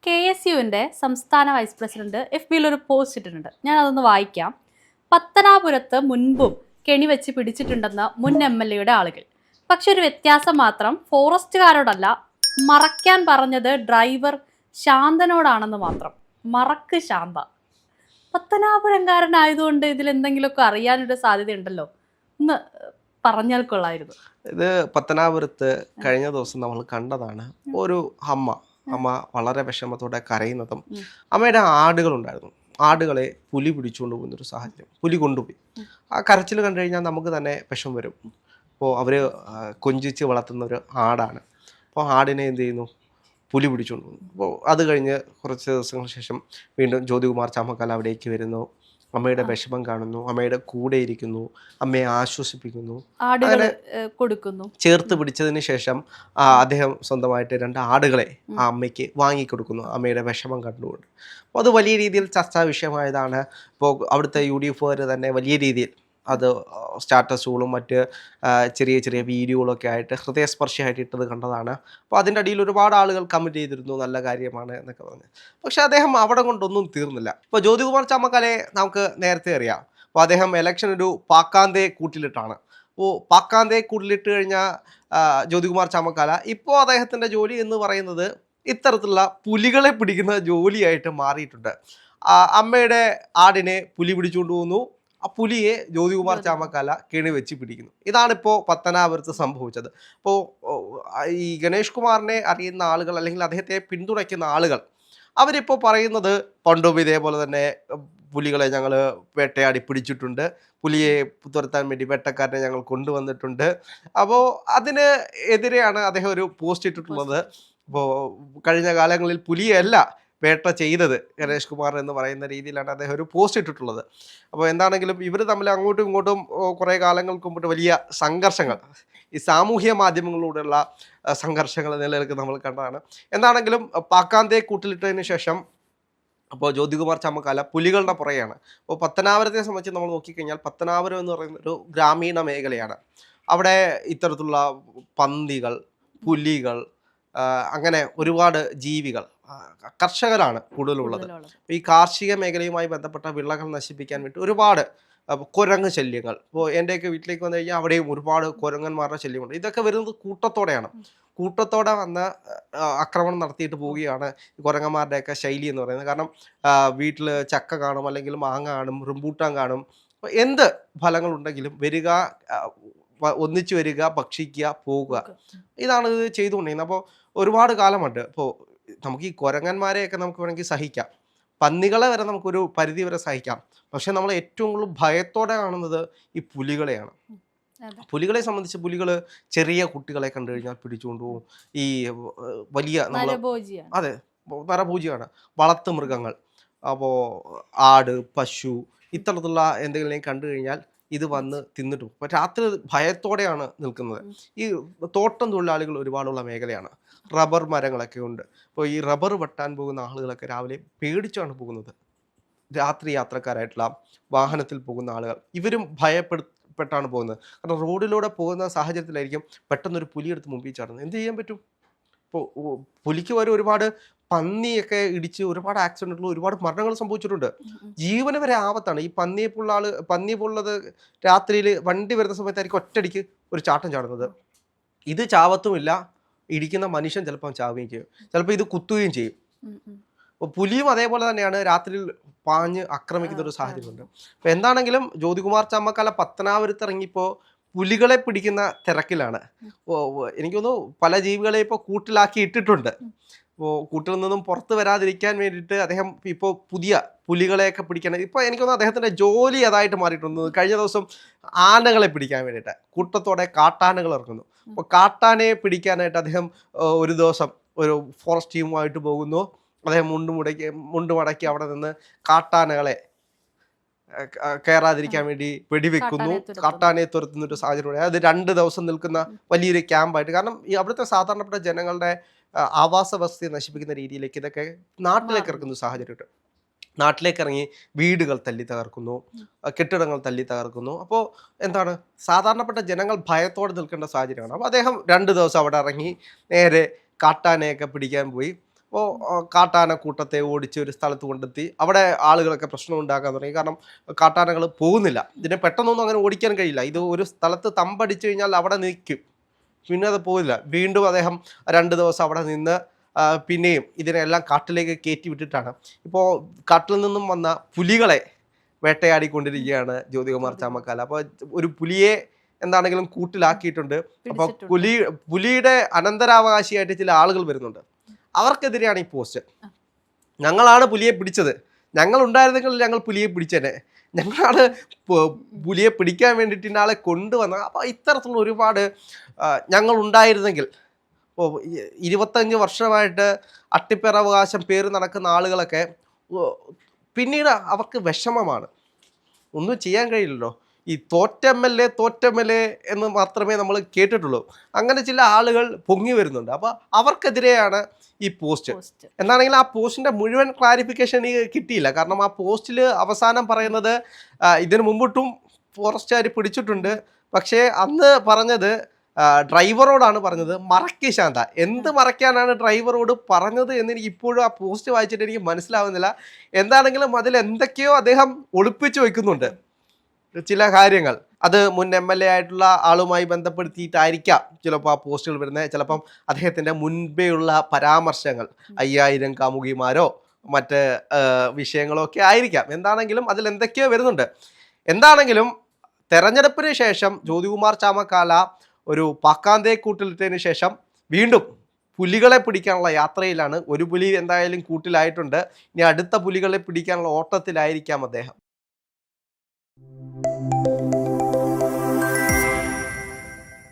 KSUവിൻ്റെ സംസ്ഥാന vice president FBയിൽ ഒരു post ഇട്ടിട്ടുണ്ട്. ഞാൻ അതൊന്ന് വായിക്കാം. പത്തനാപുരത്ത് മുൻപും കെണി വെച്ച് പിടിച്ചിട്ടുണ്ടെന്ന് മുൻ MLA യുടെ ആളുകൾ. പക്ഷെ ഒരു വ്യത്യാസം മാത്രം, ഫോറസ്റ്റുകാരോടല്ല, മറയ്ക്കാൻ പറഞ്ഞത് ഡ്രൈവർ ശാന്തനോടാണെന്ന് മാത്രം. മറക്ക് ശാന്ത. പത്തനാപുരംകാരനായതുകൊണ്ട് ഇതിൽ എന്തെങ്കിലുമൊക്കെ അറിയാനൊരു സാധ്യതയുണ്ടല്ലോ, ഒന്ന് പറഞ്ഞാൽ കൊള്ളായിരുന്നു. ഇത് പത്തനാപുരത്ത് കഴിഞ്ഞ ദിവസം നമ്മൾ കണ്ടതാണ്. ഒരു അമ്മ വളരെ വിഷമത്തോടെ കരയുന്നതും, അമ്മയുടെ ആടുകളുണ്ടായിരുന്നു, ആടുകളെ പുലി പിടിച്ചുകൊണ്ട് പോകുന്നൊരു സാഹചര്യം, പുലി കൊണ്ടുപോയി. ആ കരച്ചിൽ കണ്ടു കഴിഞ്ഞാൽ നമുക്ക് തന്നെ വിഷം വരും. അപ്പോൾ അവർ കൊഞ്ചിച്ച് വളർത്തുന്ന ഒരു ആടാണ്. അപ്പോൾ ആടിനെ എന്ത് ചെയ്യുന്നു, പുലി പിടിച്ചുകൊണ്ട് പോകുന്നു. അപ്പോൾ അത് കഴിഞ്ഞ് കുറച്ച് ദിവസങ്ങൾക്ക് ശേഷം വീണ്ടും ജ്യോതികുമാർ ചാമക്കാല അവിടേക്ക് വരുന്നു, അമ്മയുടെ വിഷമം കാണുന്നു, അമ്മയുടെ കൂടെ ഇരിക്കുന്നു, അമ്മയെ ആശ്വസിപ്പിക്കുന്നു, അങ്ങനെ കൊടുക്കുന്നു. ചേർത്ത് പിടിച്ചതിന് ശേഷം അദ്ദേഹം സ്വന്തമായിട്ട് 2 ആടുകളെ ആ അമ്മയ്ക്ക് വാങ്ങിക്കൊടുക്കുന്നു, അമ്മയുടെ വിഷമം കണ്ടുകൊണ്ട്. അപ്പോൾ അത് വലിയ രീതിയിൽ ചർച്ചാ വിഷയമായതാണ്. ഇപ്പോൾ അവിടുത്തെ UDF തന്നെ വലിയ രീതിയിൽ അത് സ്റ്റാറ്റസുകളും മറ്റ് ചെറിയ ചെറിയ വീഡിയോകളൊക്കെ ആയിട്ട് ഹൃദയസ്പർശിയായിട്ട് ഇട്ടത് കണ്ടതാണ്. അപ്പോൾ അതിൻ്റെ അടിയിൽ ഒരുപാട് ആളുകൾ കമൻറ്റ് ചെയ്തിരുന്നു, നല്ല കാര്യമാണ് എന്നൊക്കെ പറഞ്ഞ്. പക്ഷെ അദ്ദേഹം അവിടെ കൊണ്ടൊന്നും തീർന്നില്ല. ഇപ്പോൾ ജ്യോതികുമാർ ചാമക്കാലയെ നമുക്ക് നേരത്തെ അറിയാം. അപ്പോൾ അദ്ദേഹം ഇലക്ഷൻ ഒരു പാക്കാന്തേ കൂട്ടിലിട്ടാണ്. അപ്പോൾ പാക്കാന്തേ കൂട്ടിലിട്ട് കഴിഞ്ഞാൽ ജ്യോതികുമാർ ചാമക്കാല ഇപ്പോൾ അദ്ദേഹത്തിൻ്റെ ജോലി എന്ന് പറയുന്നത് ഇത്തരത്തിലുള്ള പുലികളെ പിടിക്കുന്ന ജോലിയായിട്ട് മാറിയിട്ടുണ്ട്. അമ്മയുടെ ആടിനെ പുലി പിടിച്ചുകൊണ്ട് പോകുന്നു, ആ പുലിയെ ജ്യോതികുമാർ ചാമക്കാല കെണി വെച്ച് പിടിക്കുന്നു. ഇതാണിപ്പോൾ പത്തനാപുരത്ത് സംഭവിച്ചത്. അപ്പോൾ ഈ ഗണേഷ് കുമാറിനെ അറിയുന്ന ആളുകൾ, അല്ലെങ്കിൽ അദ്ദേഹത്തെ പിന്തുണയ്ക്കുന്ന ആളുകൾ, അവരിപ്പോൾ പറയുന്നത് പണ്ടും ഇതേപോലെ തന്നെ പുലികളെ ഞങ്ങൾ വേട്ടയാടി പിടിച്ചിട്ടുണ്ട്, പുലിയെ തുരത്താൻ വേണ്ടി വേട്ടക്കാരനെ ഞങ്ങൾ കൊണ്ടുവന്നിട്ടുണ്ട്. അപ്പോൾ അതിന് എതിരെയാണ് അദ്ദേഹം ഒരു പോസ്റ്റ് ഇട്ടിട്ടുള്ളത്. അപ്പോൾ കഴിഞ്ഞ കാലങ്ങളിൽ പുലിയല്ല വേട്ട ചെയ്തത് ഗണേഷ് കുമാർ എന്ന് പറയുന്ന രീതിയിലാണ് അദ്ദേഹം ഒരു പോസ്റ്റ് ഇട്ടിട്ടുള്ളത്. അപ്പോൾ എന്താണെങ്കിലും ഇവർ തമ്മിൽ അങ്ങോട്ടും ഇങ്ങോട്ടും കുറേ കാലങ്ങൾക്ക് മുമ്പ് വലിയ സംഘർഷങ്ങൾ, ഈ സാമൂഹ്യ മാധ്യമങ്ങളിലൂടെയുള്ള സംഘർഷങ്ങൾ നിലനിൽക്കുന്ന നമ്മൾ കണ്ടതാണ്. എന്താണെങ്കിലും പാക്കാന്തേ കൂട്ടിലിട്ടതിന് ശേഷം അപ്പോൾ ജ്യോതികുമാർ ചാമക്കാല പുലികളുടെ പുറകെയാണ്. അപ്പോൾ പത്തനാപുരത്തെ സംബന്ധിച്ച് നമ്മൾ നോക്കിക്കഴിഞ്ഞാൽ പത്തനാപുരം എന്ന് പറയുന്ന ഒരു ഗ്രാമീണ മേഖലയാണ്. അവിടെ ഇത്തരത്തിലുള്ള പന്നികൾ, പുലികൾ, അങ്ങനെ ഒരുപാട് ജീവികൾ, കർഷകരാണ് കൂടുതലുള്ളത്. ഈ കാർഷിക മേഖലയുമായി ബന്ധപ്പെട്ട വിളകൾ നശിപ്പിക്കാൻ വേണ്ടി ഒരുപാട് കുരങ്ങ് ശല്യങ്ങൾ. ഇപ്പോൾ എൻ്റെയൊക്കെ വീട്ടിലേക്ക് വന്നു കഴിഞ്ഞാൽ അവിടെയും ഒരുപാട് കുരങ്ങന്മാരുടെ ശല്യമുണ്ട്. ഇതൊക്കെ വരുന്നത് കൂട്ടത്തോടെയാണ്. കൂട്ടത്തോടെ വന്ന് ആക്രമണം നടത്തിയിട്ട് പോവുകയാണ് കുരങ്ങന്മാരുടെയൊക്കെ ശൈലി എന്ന് പറയുന്നത്. കാരണം വീട്ടിൽ ചക്ക കാണും, അല്ലെങ്കിൽ മാങ്ങ കാണും, റംബൂട്ടാൻ കാണും, എന്ത് ഫലങ്ങളുണ്ടെങ്കിലും വരിക, ഒന്നിച്ചു വരിക, ഭക്ഷിക്കുക, പോവുക, ഇതാണ് ഇത് ചെയ്തുകൊണ്ടിരിക്കുന്നത്. അപ്പോൾ ഒരുപാട് കാലമുണ്ട്. ഇപ്പോൾ നമുക്ക് ഈ കുരങ്ങന്മാരെയൊക്കെ നമുക്ക് വേണമെങ്കിൽ സഹിക്കാം, പന്നികളെ വരെ നമുക്കൊരു പരിധി വരെ സഹിക്കാം. പക്ഷെ നമ്മൾ ഏറ്റവും കൂടുതൽ ഭയത്തോടെ കാണുന്നത് ഈ പുലികളെയാണ്. പുലികളെ സംബന്ധിച്ച് പുലികൾ ചെറിയ കുട്ടികളെ കണ്ടു കഴിഞ്ഞാൽ പിടിച്ചുകൊണ്ടുപോകും. ഈ വലിയ അതെ, നരഭോജിയാണ്, വളർത്തു മൃഗങ്ങൾ. അപ്പോൾ ആട്, പശു, ഇത്തരത്തിലുള്ള എന്തെങ്കിലും കണ്ടു കഴിഞ്ഞാൽ ഇത് വന്ന് തിന്നിട്ട് പോകും. അപ്പോൾ രാത്രി ഭയത്തോടെയാണ് നിൽക്കുന്നത്. ഈ തോട്ടം തൊഴിലാളികൾ ഒരുപാടുള്ള മേഖലയാണ്, റബ്ബർ മരങ്ങളൊക്കെ ഉണ്ട്. അപ്പോൾ ഈ റബ്ബർ വെട്ടാൻ പോകുന്ന ആളുകളൊക്കെ രാവിലെ പേടിച്ചാണ് പോകുന്നത്. രാത്രി യാത്രക്കാരായിട്ടുള്ള വാഹനത്തിൽ പോകുന്ന ആളുകൾ, ഇവരും ഭയപ്പെട്ടാണ് പോകുന്നത്. കാരണം റോഡിലൂടെ പോകുന്ന സാഹചര്യത്തിലായിരിക്കും പെട്ടെന്നൊരു പുലിയെടുത്ത് മുമ്പിൽ ചാടുന്നത്. എന്ത് ചെയ്യാൻ പറ്റും? ഇപ്പോൾ പുലിക്ക് വരെ ഒരുപാട് പന്നിയൊക്കെ ഇടിച്ച് ഒരുപാട് ആക്സിഡൻറ്റുകൾ, ഒരുപാട് മരണങ്ങൾ സംഭവിച്ചിട്ടുണ്ട്. ജീവന് വരെ ആപത്താണ്. ഈ പന്നി പോലുള്ളത് രാത്രിയിൽ വണ്ടി വരുന്ന സമയത്തായിരിക്കും ഒറ്റയടിക്ക് ഒരു ചാട്ടം ചാടുന്നത്. ഇത് ചാവത്തുമില്ല, ഇടിക്കുന്ന മനുഷ്യൻ ചിലപ്പോൾ ചാവുകയും ചെയ്യും, ചിലപ്പോൾ ഇത് കുത്തുകയും ചെയ്യും. അപ്പോൾ പുലിയും അതേപോലെ തന്നെയാണ്, രാത്രിയിൽ പാഞ്ഞ് ആക്രമിക്കുന്ന ഒരു സാഹചര്യമുണ്ട്. അപ്പോൾ എന്താണെങ്കിലും ജ്യോതികുമാർ ചാമക്കാല പത്തനാപുരത്ത് ഇറങ്ങിയപ്പോൾ പുലികളെ പിടിക്കുന്ന തിരക്കിലാണ്. എനിക്ക് തോന്നുന്നു പല ജീവികളെ ഇപ്പോൾ കൂട്ടിലാക്കി ഇട്ടിട്ടുണ്ട്. ഇപ്പോൾ കൂട്ടിൽ നിന്നും പുറത്ത് വരാതിരിക്കാൻ വേണ്ടിയിട്ട് അദ്ദേഹം ഇപ്പോൾ പുതിയ പുലികളെയൊക്കെ പിടിക്കാൻ, ഇപ്പോൾ എനിക്ക് തോന്നുന്നു അദ്ദേഹത്തിൻ്റെ ജോലി അതായിട്ട് മാറിയിട്ടുണ്ട്. കഴിഞ്ഞ ദിവസം ആനകളെ പിടിക്കാൻ വേണ്ടിയിട്ട് കൂട്ടത്തോടെ കാട്ടാനകൾ ഇറങ്ങുന്നു. അപ്പോൾ കാട്ടാനയെ പിടിക്കാനായിട്ട് അദ്ദേഹം ഒരു ദിവസം ഒരു ഫോറസ്റ്റ് ടീമുമായിട്ട് പോകുന്നു. അദ്ദേഹം മുണ്ട് മടക്കി അവിടെ നിന്ന് കാട്ടാനകളെ കയറാതിരിക്കാൻ വേണ്ടി വെടിവെക്കുന്നു, കാട്ടാനയെ തുരത്തുന്നൊരു സാഹചര്യം. അത് 2 ദിവസം നിൽക്കുന്ന വലിയൊരു ക്യാമ്പായിട്ട്. കാരണം ഈ അവിടുത്തെ സാധാരണപ്പെട്ട ജനങ്ങളുടെ ആവാസ വ്യവസ്ഥയെ നശിപ്പിക്കുന്ന രീതിയിലേക്ക് ഇതൊക്കെ നാട്ടിലേക്ക് ഇറക്കുന്ന സാഹചര്യമുണ്ട്. നാട്ടിലേക്ക് ഇറങ്ങി വീടുകൾ തല്ലി തകർക്കുന്നു, കെട്ടിടങ്ങൾ തല്ലി തകർക്കുന്നു. അപ്പോൾ എന്താണ്, സാധാരണപ്പെട്ട ജനങ്ങൾ ഭയത്തോടെ നിൽക്കേണ്ട സാഹചര്യമാണ്. അപ്പോൾ അദ്ദേഹം 2 ദിവസം അവിടെ ഇറങ്ങി നേരെ കാട്ടാനയൊക്കെ പിടിക്കാൻ പോയി. അപ്പോൾ കാട്ടാനക്കൂട്ടത്തെ ഓടിച്ച് ഒരു സ്ഥലത്ത് കൊണ്ടെത്തി അവിടെ ആളുകളൊക്കെ പ്രശ്നം ഉണ്ടാക്കാൻ തുടങ്ങി. കാരണം കാട്ടാനകൾ പോകുന്നില്ല, ഇതിനെ പെട്ടെന്നൊന്നും അങ്ങനെ ഓടിക്കാൻ കഴിയില്ല. ഇത് ഒരു സ്ഥലത്ത് തമ്പടിച്ചു കഴിഞ്ഞാൽ അവിടെ നിൽക്കും, പിന്നെ അത് പോയില്ല. വീണ്ടും അദ്ദേഹം 2 ദിവസം അവിടെ നിന്ന് പിന്നെയും ഇതിനെല്ലാം കാട്ടിലേക്ക് കയറ്റി വിട്ടിട്ടാണ് ഇപ്പോൾ കാട്ടിൽ നിന്നും വന്ന പുലികളെ വേട്ടയാടിക്കൊണ്ടിരിക്കുകയാണ് ജ്യോതികുമാർ ചാമക്കാല. അപ്പോൾ ഒരു പുലിയെ എന്താണെങ്കിലും കൂട്ടിലാക്കിയിട്ടുണ്ട്. അപ്പോൾ പുലിയുടെ അനന്തരാവകാശിയായിട്ട് ചില ആളുകൾ വരുന്നുണ്ട്. അവർക്കെതിരെയാണ് ഈ പോസ്റ്റ്. ഞങ്ങളാണ് പുലിയെ പിടിച്ചത്, ഞങ്ങൾ ഉണ്ടായിരുന്നെങ്കിൽ ഞങ്ങൾ പുലിയെ പിടിച്ചേനെ, ഞങ്ങളാണ് പുലിയെ പിടിക്കാൻ വേണ്ടിയിട്ട് ഇന്നാളെ കൊണ്ടുവന്നത്. അപ്പോൾ ഇത്തരത്തിലുള്ള ഒരുപാട് ഞങ്ങൾ ഉണ്ടായിരുന്നെങ്കിൽ 25 വർഷമായിട്ട് അട്ടിപ്പേറവകാശം പേര് നടക്കുന്ന ആളുകളൊക്കെ പിന്നീട് അവർക്ക് വിഷമമാണ്, ഒന്നും ചെയ്യാൻ കഴിയില്ലല്ലോ. ഈ തോറ്റ എം എൽ എ എന്ന് മാത്രമേ നമ്മൾ കേട്ടിട്ടുള്ളൂ. അങ്ങനെ ചില ആളുകൾ പൊങ്ങി വരുന്നുണ്ട്. അപ്പോൾ അവർക്കെതിരെയാണ് ഈ പോസ്റ്റ്. എന്താണെങ്കിലും ആ പോസ്റ്റിൻ്റെ മുഴുവൻ ക്ലാരിഫിക്കേഷൻ എനിക്ക് കിട്ടിയില്ല. കാരണം ആ പോസ്റ്റിൽ അവസാനം പറയുന്നത് ഇതിനു മുമ്പിട്ടും ഫോറസ്റ്റുകാർ പിടിച്ചിട്ടുണ്ട്, പക്ഷേ അന്ന് പറഞ്ഞത് ഡ്രൈവറോടാണ് പറഞ്ഞത് മറയ്ക്ക് ശാന്ത. എന്ത് മറയ്ക്കാനാണ് ഡ്രൈവറോട് പറഞ്ഞത് എന്ന് എനിക്ക് ഇപ്പോഴും ആ പോസ്റ്റ് വായിച്ചിട്ട് എനിക്ക് മനസ്സിലാവുന്നില്ല. എന്താണെങ്കിലും അതിൽ എന്തൊക്കെയോ അദ്ദേഹം ഒളിപ്പിച്ചു വയ്ക്കുന്നുണ്ട് ചില കാര്യങ്ങൾ. അത് മുൻ MLA ആയിട്ടുള്ള ആളുമായി ബന്ധപ്പെടുത്തിയിട്ടായിരിക്കാം ചിലപ്പോൾ ആ പോസ്റ്റുകൾ വരുന്നത്. ചിലപ്പം അദ്ദേഹത്തിൻ്റെ മുൻപേയുള്ള പരാമർശങ്ങൾ 5000 കാമുകിമാരോ മറ്റ് വിഷയങ്ങളോ ഒക്കെ ആയിരിക്കാം. എന്താണെങ്കിലും അതിൽ എന്തൊക്കെയോ വരുന്നുണ്ട്. എന്താണെങ്കിലും തെരഞ്ഞെടുപ്പിന് ശേഷം ജ്യോതികുമാർ ചാമക്കാല ഒരു പാക്കാന്തേ കൂട്ടിലിട്ടതിന് ശേഷം വീണ്ടും പുലികളെ പിടിക്കാനുള്ള യാത്രയിലാണ്. ഒരു പുലി എന്തായാലും കൂട്ടിലായിട്ടുണ്ട്, ഇനി അടുത്ത പുലികളെ പിടിക്കാനുള്ള ഓട്ടത്തിലായിരിക്കാം അദ്ദേഹം.